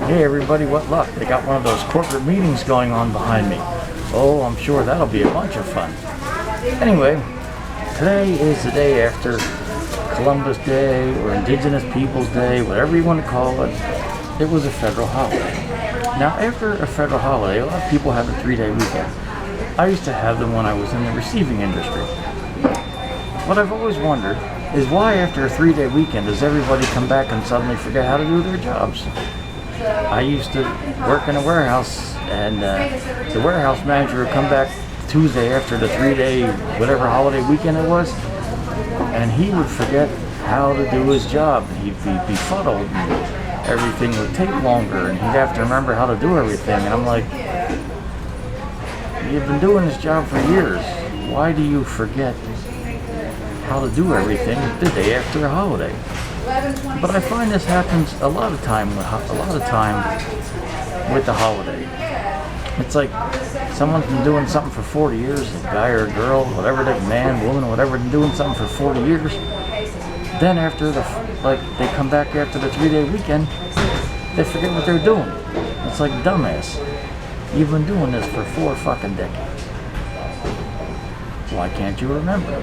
Hey everybody, what luck? They got one of those corporate meetings going on behind me. Oh, I'm sure that'll be a bunch of fun. Anyway, today is the day after Columbus Day or Indigenous Peoples Day, whatever you want to call it. It was a federal holiday. Now, after a federal holiday, a lot of people have a 3-day weekend. I used to have them when I was in the receiving industry. What I've always wondered is why after a 3-day weekend does everybody come back and suddenly forget how to do their jobs? I used to work in a warehouse, and the warehouse manager would come back Tuesday after the 3-day whatever holiday weekend it was, and he would forget how to do his job. He'd be befuddled, and everything would take longer, and he'd have to remember how to do everything. And I'm like, you've been doing this job for years. Why do you forget how to do everything the day after a holiday? But I find this happens a lot of time with the holiday. It's like someone's been doing something for 40 years, a guy or a girl, whatever, that man, woman, whatever, been doing something for 40 years. Then after they come back after the 3-day weekend, they forget what they're doing. It's like, dumbass, you've been doing this for 4 fucking decades. Why can't you remember?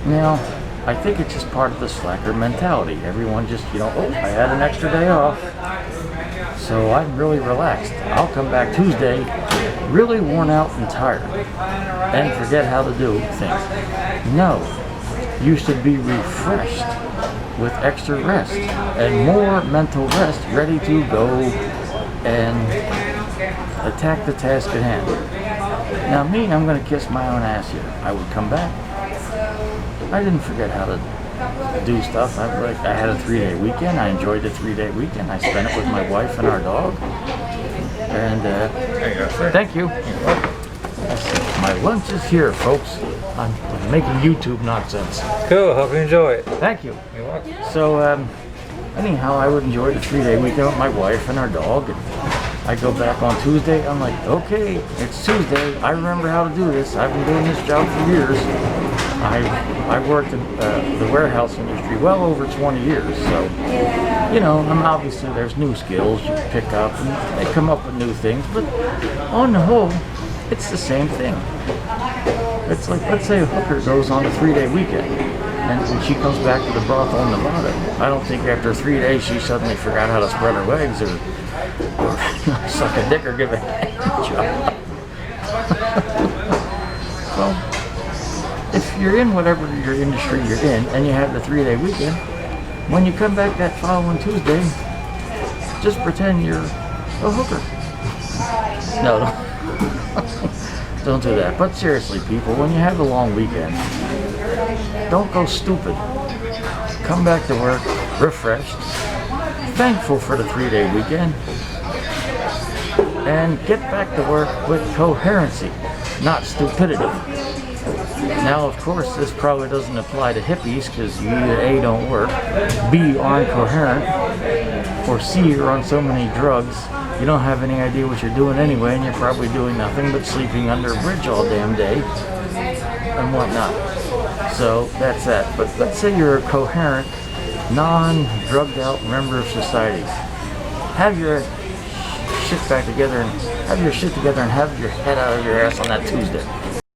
Now, I think it's just part of the slacker mentality. Everyone just, oh, I had an extra day off, so I'm really relaxed. I'll come back Tuesday really worn out and tired and forget how to do things. No, you should be refreshed with extra rest and more mental rest, ready to go and attack the task at hand. Now me, I'm going to kiss my own ass here. I would come back. I didn't forget how to do stuff. I had a 3-day weekend. I enjoyed the 3-day weekend. I spent it with my wife and our dog. And there you go, sir. Thank you. My lunch is here, folks. I'm making YouTube nonsense. Cool. Hope you enjoy it. Thank you. You're welcome. So anyhow, I would enjoy the 3-day weekend with my wife and our dog. And I go back on Tuesday. I'm like, okay, it's Tuesday. I remember how to do this. I've been doing this job for years. I worked in the warehouse industry well over 20 years, so, and obviously there's new skills you pick up, and they come up with new things, but on the whole, it's the same thing. It's like, let's say a hooker goes on a 3-day weekend, and when she comes back to the brothel in Nevada, I don't think after 3 days she suddenly forgot how to spread her legs, or suck a dick, or give a hand job. Well, if you're in whatever your industry you're in and you have the 3-day weekend, when you come back that following Tuesday, just pretend you're a hooker. No, don't do that. But seriously, people, when you have a long weekend, don't go stupid. Come back to work refreshed, thankful for the 3-day weekend, and get back to work with coherency, not stupidity. Now, of course, this probably doesn't apply to hippies because you either A, don't work, B, aren't coherent, or C, you're on so many drugs you don't have any idea what you're doing anyway, and you're probably doing nothing but sleeping under a bridge all damn day and whatnot. So that's that. But let's say you're a coherent, non-drugged out member of society. Have your shit together and have your head out of your ass on that Tuesday.